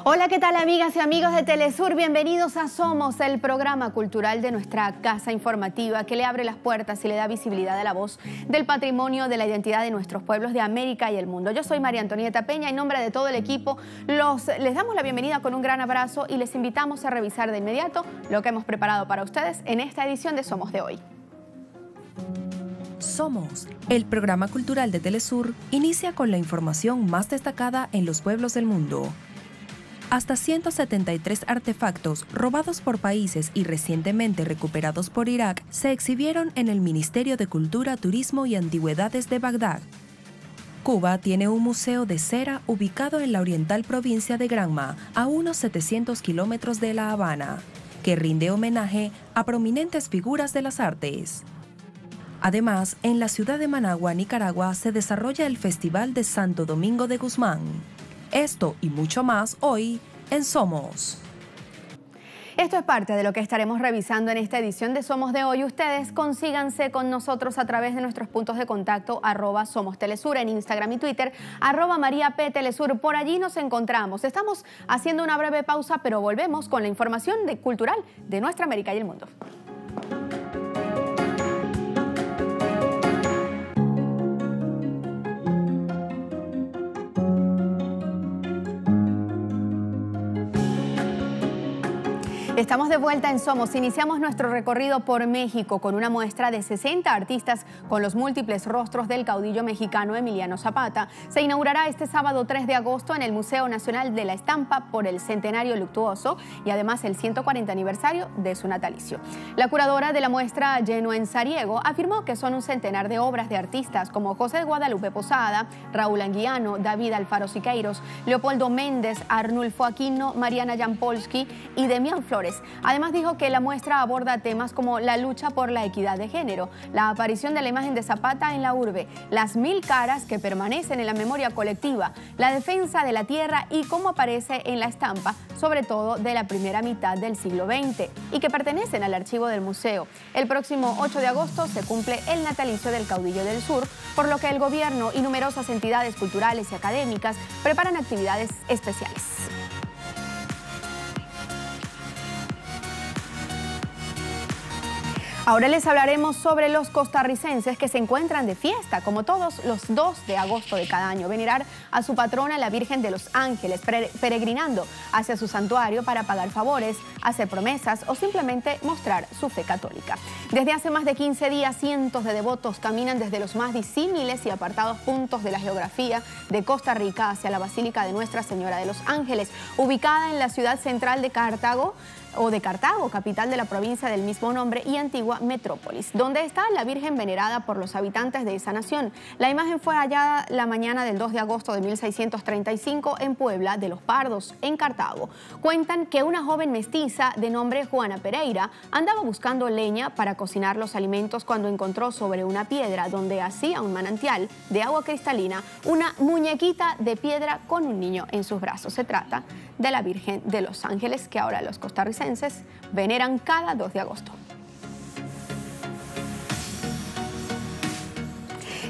Hola, ¿qué tal amigas y amigos de Telesur? Bienvenidos a Somos, el programa cultural de nuestra casa informativa que le abre las puertas y le da visibilidad a la voz del patrimonio de la identidad de nuestros pueblos de América y el mundo. Yo soy María Antonieta Peña, en nombre de todo el equipo les damos la bienvenida con un gran abrazo y les invitamos a revisar de inmediato lo que hemos preparado para ustedes en esta edición de Somos de hoy. Somos, el programa cultural de Telesur, inicia con la información más destacada en los pueblos del mundo. Hasta 173 artefactos robados por países y recientemente recuperados por Irak se exhibieron en el Ministerio de Cultura, Turismo y Antigüedades de Bagdad. Cuba tiene un museo de cera ubicado en la oriental provincia de Granma, a unos 700 kilómetros de La Habana, que rinde homenaje a prominentes figuras de las artes. Además, en la ciudad de Managua, Nicaragua, se desarrolla el Festival de Santo Domingo de Guzmán. Esto y mucho más hoy en Somos. Esto es parte de lo que estaremos revisando en esta edición de Somos de hoy. Ustedes consíganse con nosotros a través de nuestros puntos de contacto @SomosTelesur en Instagram y Twitter, @MariaPTelesur. Por allí nos encontramos. Estamos haciendo una breve pausa, pero volvemos con la información cultural de nuestra América y el mundo. Estamos de vuelta en Somos. Iniciamos nuestro recorrido por México con una muestra de 60 artistas con los múltiples rostros del caudillo mexicano Emiliano Zapata. Se inaugurará este sábado 3 de agosto en el Museo Nacional de la Estampa por el centenario luctuoso y además el 140 aniversario de su natalicio. La curadora de la muestra, Yenuen Sariego, afirmó que son un centenar de obras de artistas como José de Guadalupe Posada, Raúl Anguiano, David Alfaro Siqueiros, Leopoldo Méndez, Arnulfo Aquino, Mariana Jampolsky y Demián Flores. Además dijo que la muestra aborda temas como la lucha por la equidad de género, la aparición de la imagen de Zapata en la urbe, las 1000 caras que permanecen en la memoria colectiva, la defensa de la tierra y cómo aparece en la estampa, sobre todo de la primera mitad del siglo XX, y que pertenecen al archivo del museo. El próximo 8 de agosto se cumple el natalicio del caudillo del sur, por lo que el gobierno y numerosas entidades culturales y académicas preparan actividades especiales. Ahora les hablaremos sobre los costarricenses que se encuentran de fiesta, como todos los 2 de agosto de cada año. Venerar a su patrona, la Virgen de los Ángeles, peregrinando hacia su santuario para pagar favores, hacer promesas o simplemente mostrar su fe católica. Desde hace más de 15 días, cientos de devotos caminan desde los más disímiles y apartados puntos de la geografía de Costa Rica hacia la Basílica de Nuestra Señora de los Ángeles, ubicada en la ciudad central de Cartago, capital de la provincia del mismo nombre y antigua metrópolis, donde está la Virgen venerada por los habitantes de esa nación. La imagen fue hallada la mañana del 2 de agosto de 1635 en Puebla de los Pardos, en Cartago. Cuentan que una joven mestiza de nombre Juana Pereira andaba buscando leña para cocinar los alimentos cuando encontró sobre una piedra donde hacía un manantial de agua cristalina una muñequita de piedra con un niño en sus brazos. Se trata de la Virgen de los Ángeles, que ahora los costarricenses veneran cada 2 de agosto.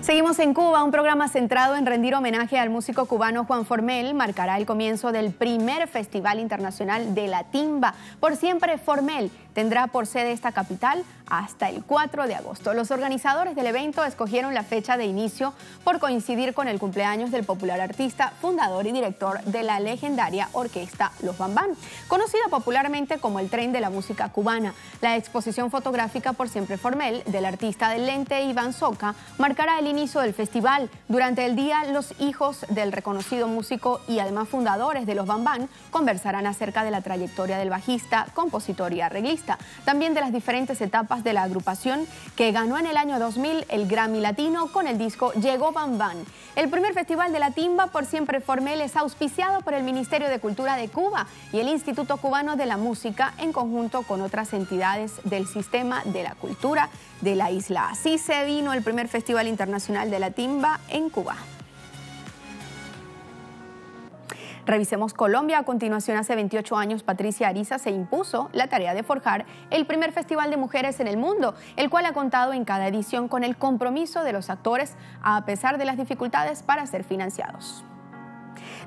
Seguimos en Cuba. Un programa centrado en rendir homenaje al músico cubano Juan Formel marcará el comienzo del primer Festival Internacional de la Timba. Por siempre Formel tendrá por sede esta capital hasta el 4 de agosto. Los organizadores del evento escogieron la fecha de inicio por coincidir con el cumpleaños del popular artista, fundador y director de la legendaria orquesta Los Bambán, conocida popularmente como el tren de la música cubana. La exposición fotográfica Por siempre Formel del artista del lente Iván Soca marcará el inicio del festival. Durante el día, los hijos del reconocido músico y además fundadores de Los Bambán conversarán acerca de la trayectoria del bajista, compositor y arreglista, también de las diferentes etapas de la agrupación, que ganó en el año 2000 el Grammy Latino con el disco Llegó Bambán. El primer Festival de la Timba Por siempre Formel es auspiciado por el Ministerio de Cultura de Cuba y el Instituto Cubano de la Música en conjunto con otras entidades del sistema de la cultura de la isla. Así se vino el primer Festival Internacional de la Timba en Cuba. Revisemos Colombia. A continuación, hace 28 años, Patricia Ariza se impuso la tarea de forjar el primer festival de mujeres en el mundo, el cual ha contado en cada edición con el compromiso de los actores a pesar de las dificultades para ser financiados.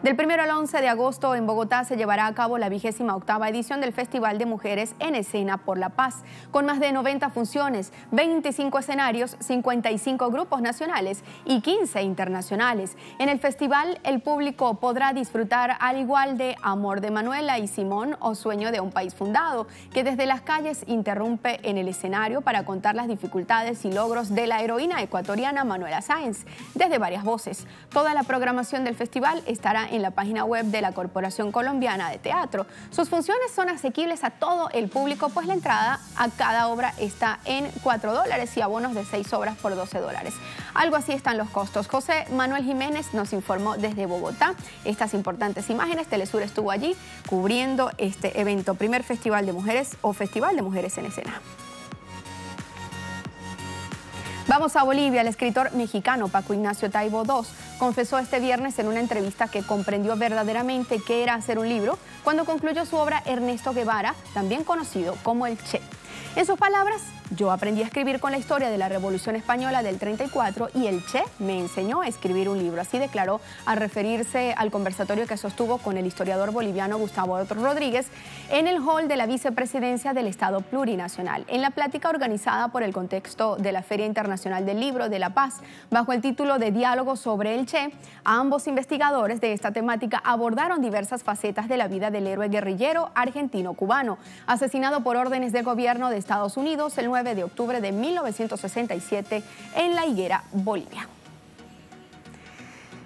Del 1 al 11 de agosto en Bogotá se llevará a cabo la 28ª edición del Festival de Mujeres en Escena por la Paz, con más de 90 funciones, 25 escenarios, 55 grupos nacionales y 15 internacionales. En el festival el público podrá disfrutar al igual de Amor de Manuela y Simón o Sueño de un País Fundado, que desde las calles interrumpe en el escenario para contar las dificultades y logros de la heroína ecuatoriana Manuela Sáenz, desde varias voces. Toda la programación del festival estará en la página web de la Corporación Colombiana de Teatro. Sus funciones son asequibles a todo el público, pues la entrada a cada obra está en $4 y abonos de 6 obras por $12. Algo así están los costos. José Manuel Jiménez nos informó desde Bogotá estas importantes imágenes. Telesur estuvo allí cubriendo este evento, primer Festival de Mujeres o Festival de Mujeres en Escena. Vamos a Bolivia. El escritor mexicano Paco Ignacio Taibo II confesó este viernes en una entrevista que comprendió verdaderamente qué era hacer un libro cuando concluyó su obra Ernesto Guevara, también conocido como el Che. En sus palabras, yo aprendí a escribir con la historia de la Revolución Española del 34 y el Che me enseñó a escribir un libro. Así declaró al referirse al conversatorio que sostuvo con el historiador boliviano Gustavo Rodríguez en el hall de la Vicepresidencia del Estado Plurinacional. En la plática organizada por el contexto de la Feria Internacional del Libro de La Paz, bajo el título de Diálogo sobre el Che, ambos investigadores de esta temática abordaron diversas facetas de la vida del héroe guerrillero argentino-cubano, asesinado por órdenes del gobierno de Estados Unidos el 9 de octubre de 1967 en La Higuera, Bolivia.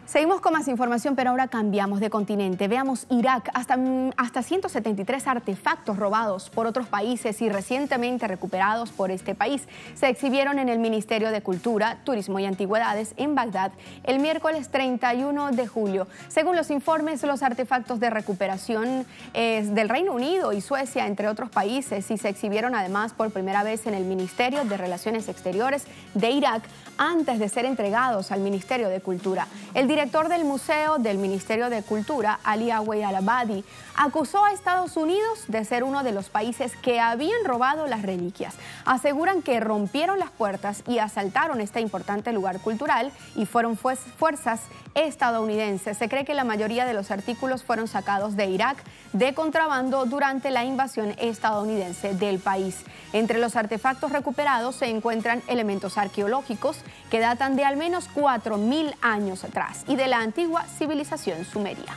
Seguimos con más información, pero ahora cambiamos de continente. Veamos Irak. Hasta 173 artefactos robados por otros países y recientemente recuperados por este país se exhibieron en el Ministerio de Cultura, Turismo y Antigüedades en Bagdad el miércoles 31 de julio. Según los informes, los artefactos de recuperación del Reino Unido y Suecia, entre otros países, y se exhibieron además por primera vez en el Ministerio de Relaciones Exteriores de Irak antes de ser entregados al Ministerio de Cultura. El director del Museo del Ministerio de Cultura, Ali Awey Al-Abadi, acusó a Estados Unidos de ser uno de los países que habían robado las reliquias. Aseguran que rompieron las puertas y asaltaron este importante lugar cultural y fueron fuerzas estadounidenses. Se cree que la mayoría de los artículos fueron sacados de Irak de contrabando durante la invasión estadounidense del país. Entre los artefactos recuperados se encuentran elementos arqueológicos que datan de al menos 4.000 años atrás y de la antigua civilización sumeria.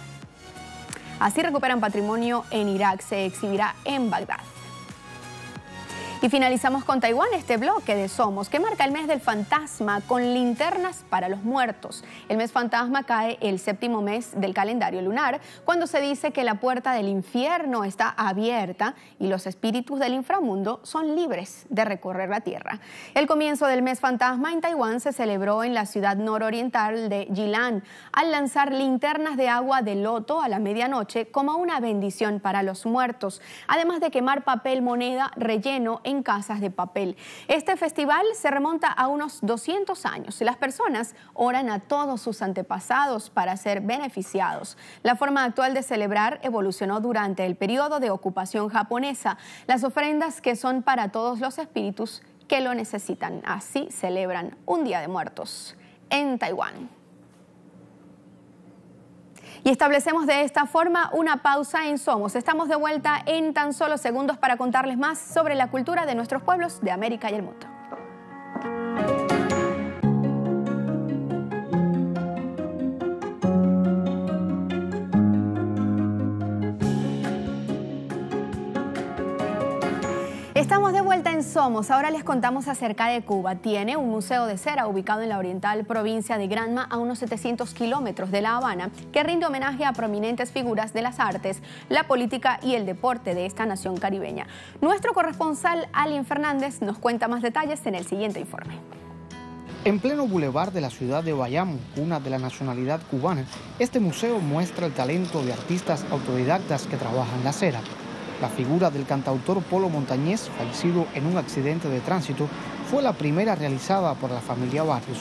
Así recuperan patrimonio en Irak, se exhibirá en Bagdad. Y finalizamos con Taiwán, este bloque de Somos, que marca el mes del fantasma con linternas para los muertos. El mes fantasma cae el 7º mes del calendario lunar, cuando se dice que la puerta del infierno está abierta y los espíritus del inframundo son libres de recorrer la tierra. El comienzo del mes fantasma en Taiwán se celebró en la ciudad nororiental de Yilan, al lanzar linternas de agua de loto a la medianoche como una bendición para los muertos, además de quemar papel moneda relleno en casas de papel. Este festival se remonta a unos 200 años. Las personas oran a todos sus antepasados para ser beneficiados. La forma actual de celebrar evolucionó durante el periodo de ocupación japonesa. Las ofrendas que son para todos los espíritus que lo necesitan. Así celebran un Día de Muertos en Taiwán. Y establecemos de esta forma una pausa en Somos. Estamos de vuelta en tan solo segundos para contarles más sobre la cultura de nuestros pueblos de América y el mundo. Estamos de vuelta en Somos. Ahora les contamos acerca de Cuba. Tiene un museo de cera ubicado en la oriental provincia de Granma, a unos 700 kilómetros de La Habana, que rinde homenaje a prominentes figuras de las artes, la política y el deporte de esta nación caribeña. Nuestro corresponsal Alien Fernández nos cuenta más detalles en el siguiente informe. En pleno bulevar de la ciudad de Bayamo, cuna de la nacionalidad cubana, este museo muestra el talento de artistas autodidactas que trabajan la cera. La figura del cantautor Polo Montañés, fallecido en un accidente de tránsito, fue la primera realizada por la familia Barrios.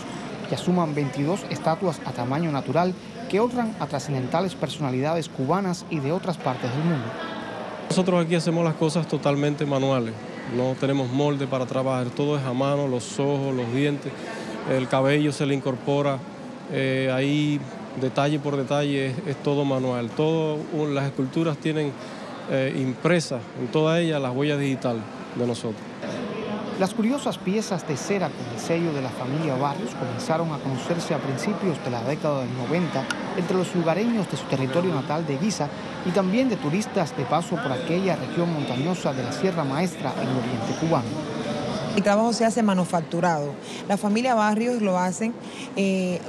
Ya suman 22 estatuas a tamaño natural que honran a trascendentales personalidades cubanas y de otras partes del mundo. Nosotros aquí hacemos las cosas totalmente manuales, no tenemos molde para trabajar, todo es a mano, los ojos, los dientes, el cabello se le incorpora, hay detalle por detalle es todo manual. Las esculturas tienen impresas en todas ellas las huellas digitales de nosotros. Las curiosas piezas de cera con el sello de la familia Barrios comenzaron a conocerse a principios de la década del 90 entre los lugareños de su territorio natal de Guisa y también de turistas de paso por aquella región montañosa de la Sierra Maestra en el oriente cubano. El trabajo se hace manufacturado. La familia Barrios lo hacen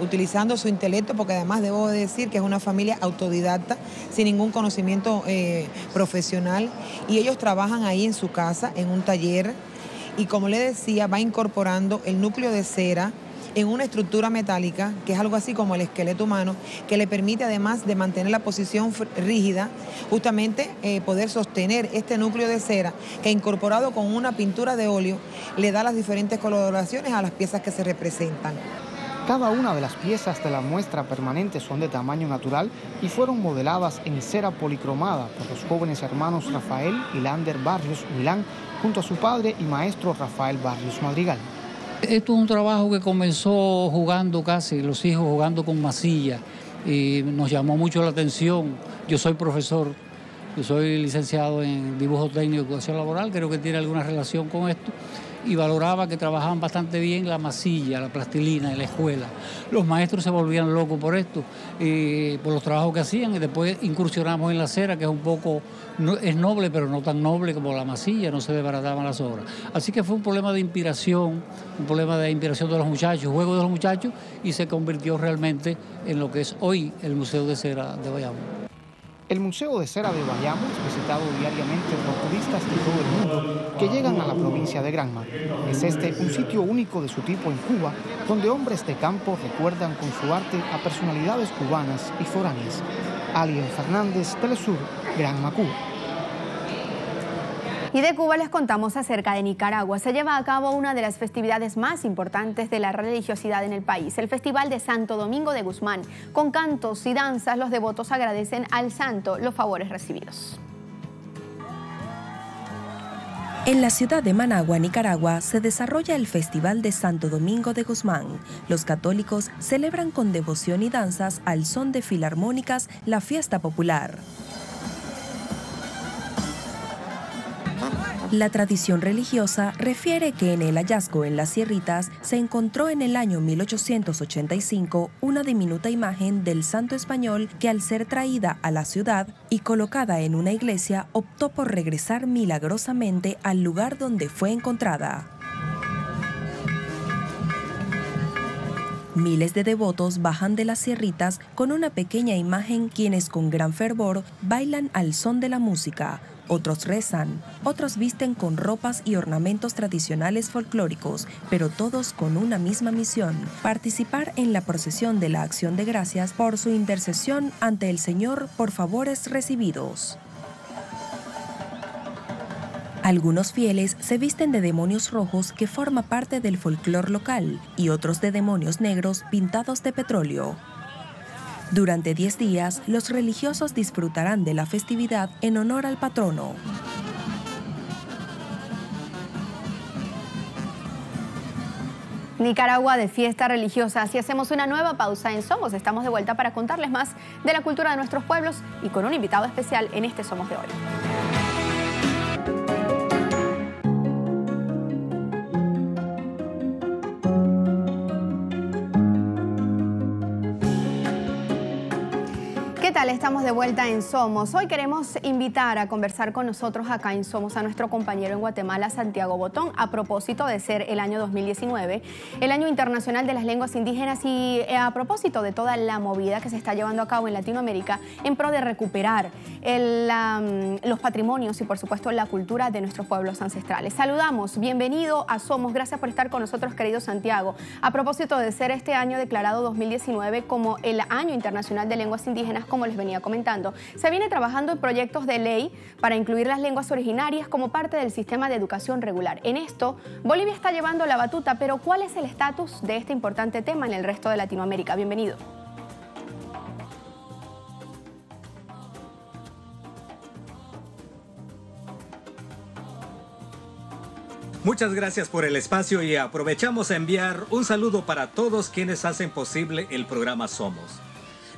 utilizando su intelecto, porque además debo decir que es una familia autodidacta, sin ningún conocimiento profesional, y ellos trabajan ahí en su casa, en un taller, y como le decía, va incorporando el núcleo de cera en una estructura metálica, que es algo así como el esqueleto humano, que le permite, además de mantener la posición rígida, justamente poder sostener este núcleo de cera, que incorporado con una pintura de óleo, le da las diferentes coloraciones a las piezas que se representan. Cada una de las piezas de la muestra permanente son de tamaño natural y fueron modeladas en cera policromada por los jóvenes hermanos Rafael y Lander Barrios Milán, junto a su padre y maestro Rafael Barrios Madrigal. Esto es un trabajo que comenzó jugando casi, los hijos jugando con masilla, y nos llamó mucho la atención. Yo soy profesor, yo soy licenciado en dibujo técnico y educación laboral, creo que tiene alguna relación con esto, y valoraba que trabajaban bastante bien la masilla, la plastilina en la escuela. Los maestros se volvían locos por esto, por los trabajos que hacían, y después incursionamos en la cera, que es un poco, es noble, pero no tan noble como la masilla, no se desbarataban las obras. Así que fue un problema de inspiración, de los muchachos, juego de los muchachos, y se convirtió realmente en lo que es hoy el Museo de Cera de Bayamo. El Museo de Cera de Bayamo es visitado diariamente por turistas de todo el mundo que llegan a la provincia de Granma. Es un sitio único de su tipo en Cuba, donde hombres de campo recuerdan con su arte a personalidades cubanas y foráneas. Alien Fernández, Telesur, Granma, Cuba. Y de Cuba les contamos acerca de Nicaragua. Se lleva a cabo una de las festividades más importantes de la religiosidad en el país, el Festival de Santo Domingo de Guzmán. Con cantos y danzas, los devotos agradecen al santo los favores recibidos. En la ciudad de Managua, Nicaragua, se desarrolla el Festival de Santo Domingo de Guzmán. Los católicos celebran con devoción y danzas al son de filarmónicas la fiesta popular. La tradición religiosa refiere que en el hallazgo en las Sierritas se encontró en el año 1885 una diminuta imagen del santo español que, al ser traída a la ciudad y colocada en una iglesia, optó por regresar milagrosamente al lugar donde fue encontrada. Miles de devotos bajan de las Sierritas con una pequeña imagen, quienes con gran fervor bailan al son de la música. Otros rezan, otros visten con ropas y ornamentos tradicionales folclóricos, pero todos con una misma misión: participar en la procesión de la Acción de Gracias por su intercesión ante el Señor por favores recibidos. Algunos fieles se visten de demonios rojos, que forma parte del folclor local, y otros de demonios negros pintados de petróleo. Durante 10 días, los religiosos disfrutarán de la festividad en honor al patrono. Nicaragua de fiesta religiosa. Así hacemos una nueva pausa en Somos. Estamos de vuelta para contarles más de la cultura de nuestros pueblos y con un invitado especial en este Somos de hoy. ¿Qué tal? Estamos de vuelta en Somos. Hoy queremos invitar a conversar con nosotros acá en Somos a nuestro compañero en Guatemala, Santiago Botón, a propósito de ser el año 2019, el Año Internacional de las Lenguas Indígenas, y a propósito de toda la movida que se está llevando a cabo en Latinoamérica en pro de recuperar los patrimonios y, por supuesto, la cultura de nuestros pueblos ancestrales. Saludamos, bienvenido a Somos, gracias por estar con nosotros, querido Santiago. A propósito de ser este año declarado 2019 como el Año Internacional de Lenguas Indígenas, como les venía comentando, se viene trabajando en proyectos de ley para incluir las lenguas originarias como parte del sistema de educación regular. En esto, Bolivia está llevando la batuta, pero ¿cuál es el estatus de este importante tema en el resto de Latinoamérica? Bienvenido. Muchas gracias por el espacio y aprovechamos a enviar un saludo para todos quienes hacen posible el programa Somos.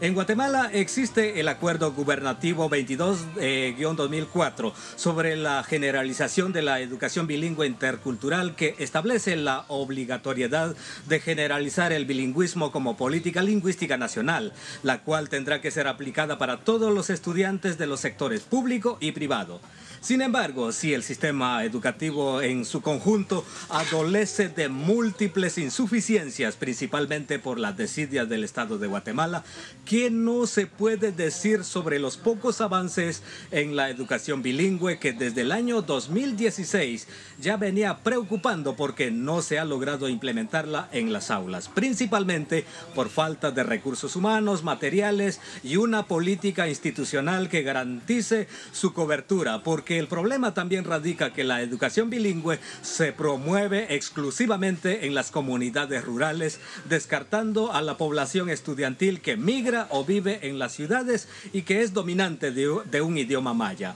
En Guatemala existe el Acuerdo Gubernativo 22-2004 sobre la generalización de la educación bilingüe intercultural que establece la obligatoriedad de generalizar el bilingüismo como política lingüística nacional, la cual tendrá que ser aplicada para todos los estudiantes de los sectores público y privado. Sin embargo, si el sistema educativo en su conjunto adolece de múltiples insuficiencias, principalmente por las desidias del Estado de Guatemala, ¿qué no se puede decir sobre los pocos avances en la educación bilingüe que desde el año 2016 ya venía preocupando porque no se ha logrado implementarla en las aulas, principalmente por falta de recursos humanos, materiales y una política institucional que garantice su cobertura? Porque el problema también radica que la educación bilingüe se promueve exclusivamente en las comunidades rurales, descartando a la población estudiantil que migra o vive en las ciudades y que es dominante de un idioma maya.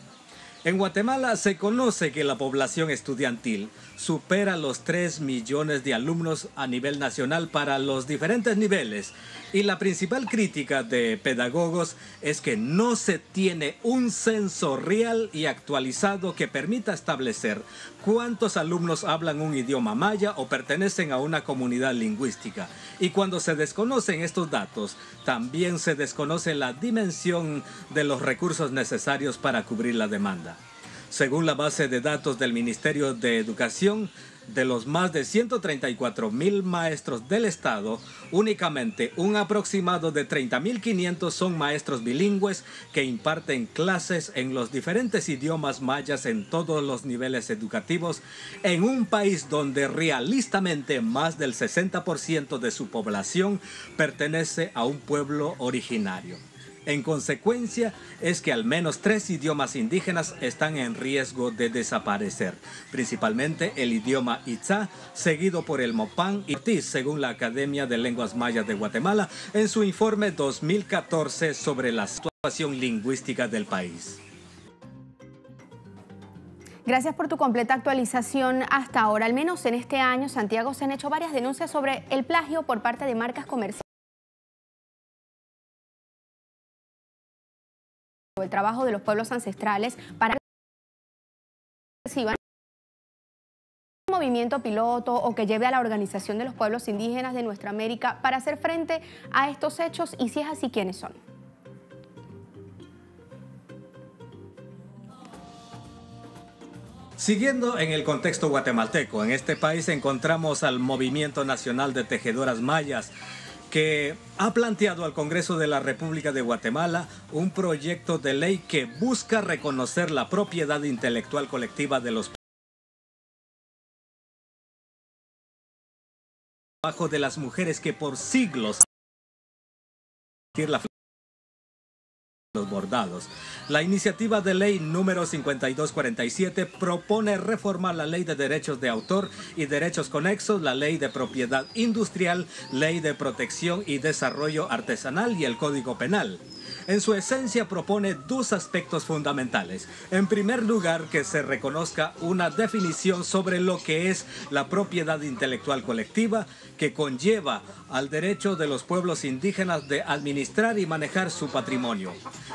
En Guatemala se conoce que la población estudiantil supera los 3 millones de alumnos a nivel nacional para los diferentes niveles, y la principal crítica de pedagogos es que no se tiene un censo real y actualizado que permita establecer cuántos alumnos hablan un idioma maya o pertenecen a una comunidad lingüística. Y cuando se desconocen estos datos, también se desconoce la dimensión de los recursos necesarios para cubrir la demanda. Según la base de datos del Ministerio de Educación, de los más de 134,000 maestros del Estado, únicamente un aproximado de 30,500 son maestros bilingües que imparten clases en los diferentes idiomas mayas en todos los niveles educativos, en un país donde realistamente más del 60% de su población pertenece a un pueblo originario. En consecuencia, es que al menos 3 idiomas indígenas están en riesgo de desaparecer, principalmente el idioma Itzá, seguido por el Mopán y Tis, según la Academia de Lenguas Mayas de Guatemala, en su informe 2014 sobre la situación lingüística del país. Gracias por tu completa actualización hasta ahora. Al menos en este año, Santiago, se han hecho varias denuncias sobre el plagio por parte de marcas comerciales. El trabajo de los pueblos ancestrales para que reciban un movimiento piloto o que lleve a la Organización de los Pueblos Indígenas de Nuestra América para hacer frente a estos hechos, y si es así, ¿quiénes son? Siguiendo en el contexto guatemalteco, en este país encontramos al Movimiento Nacional de Tejedoras Mayas, que ha planteado al Congreso de la República de Guatemala un proyecto de ley que busca reconocer la propiedad intelectual colectiva de los trabajos de las mujeres que por siglos los bordados. La iniciativa de ley número 5247 propone reformar la Ley de Derechos de Autor y Derechos Conexos, la Ley de Propiedad Industrial, Ley de Protección y Desarrollo Artesanal y el Código Penal. En su esencia propone 2 aspectos fundamentales. En primer lugar, que se reconozca una definición sobre lo que es la propiedad intelectual colectiva, que conlleva al derecho de los pueblos indígenas de administrar y manejar su patrimonio.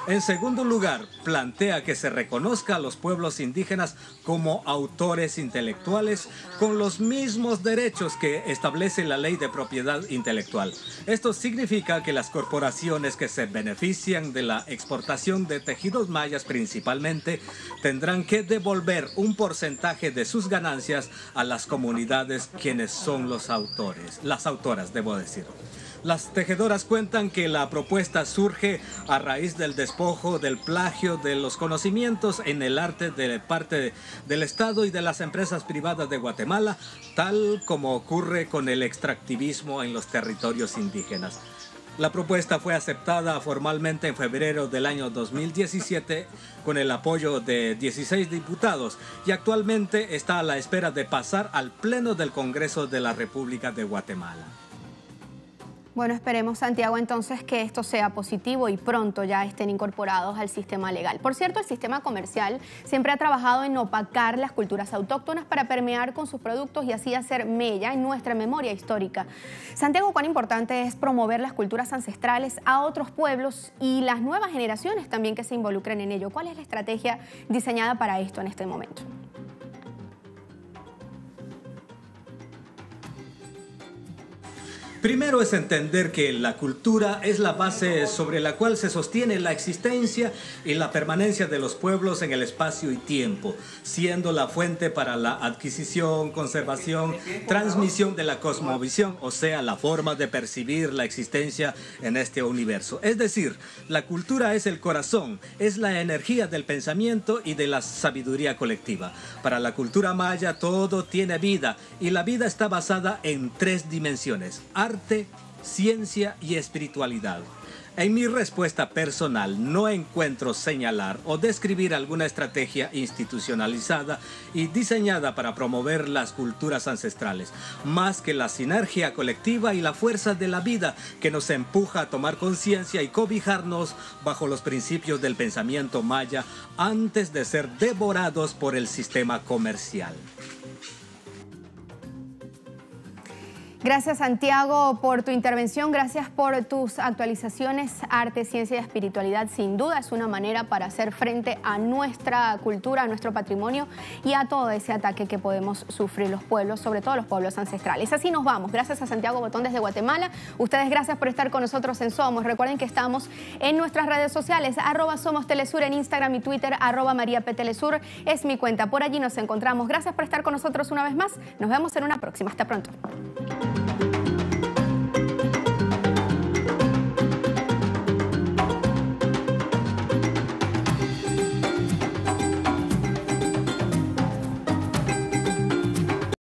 En segundo lugar, plantea que se reconozca a los pueblos indígenas como autores intelectuales con los mismos derechos que establece la Ley de Propiedad Intelectual. Esto significa que las corporaciones que se benefician de la exportación de tejidos mayas principalmente tendrán que devolver un porcentaje de sus ganancias a las comunidades quienes son los autores, las autoras, debo decir. Las tejedoras cuentan que la propuesta surge a raíz del despojo, del plagio de los conocimientos en el arte de parte del Estado y de las empresas privadas de Guatemala, tal como ocurre con el extractivismo en los territorios indígenas. La propuesta fue aceptada formalmente en febrero del año 2017 con el apoyo de 16 diputados y actualmente está a la espera de pasar al Pleno del Congreso de la República de Guatemala. Bueno, esperemos, Santiago, entonces que esto sea positivo y pronto ya estén incorporados al sistema legal. Por cierto, el sistema comercial siempre ha trabajado en opacar las culturas autóctonas para permear con sus productos y así hacer mella en nuestra memoria histórica. Santiago, cuán importante es promover las culturas ancestrales a otros pueblos y las nuevas generaciones también que se involucren en ello. ¿Cuál es la estrategia diseñada para esto en este momento? Primero es entender que la cultura es la base sobre la cual se sostiene la existencia y la permanencia de los pueblos en el espacio y tiempo, siendo la fuente para la adquisición, conservación, transmisión de la cosmovisión, o sea, la forma de percibir la existencia en este universo. Es decir, la cultura es el corazón, es la energía del pensamiento y de la sabiduría colectiva. Para la cultura maya todo tiene vida y la vida está basada en 3 dimensiones: arte, ciencia y espiritualidad. En mi respuesta personal no encuentro señalar o describir alguna estrategia institucionalizada y diseñada para promover las culturas ancestrales, más que la sinergia colectiva y la fuerza de la vida que nos empuja a tomar conciencia y cobijarnos bajo los principios del pensamiento maya antes de ser devorados por el sistema comercial. Gracias, Santiago, por tu intervención, gracias por tus actualizaciones. Arte, ciencia y espiritualidad sin duda es una manera para hacer frente a nuestra cultura, a nuestro patrimonio y a todo ese ataque que podemos sufrir los pueblos, sobre todo los pueblos ancestrales. Así nos vamos. Gracias a Santiago Botón desde Guatemala. Ustedes gracias por estar con nosotros en Somos. Recuerden que estamos en nuestras redes sociales, @SomosTelesur en Instagram y Twitter, @MariaPTelesur es mi cuenta. Por allí nos encontramos. Gracias por estar con nosotros una vez más. Nos vemos en una próxima. Hasta pronto.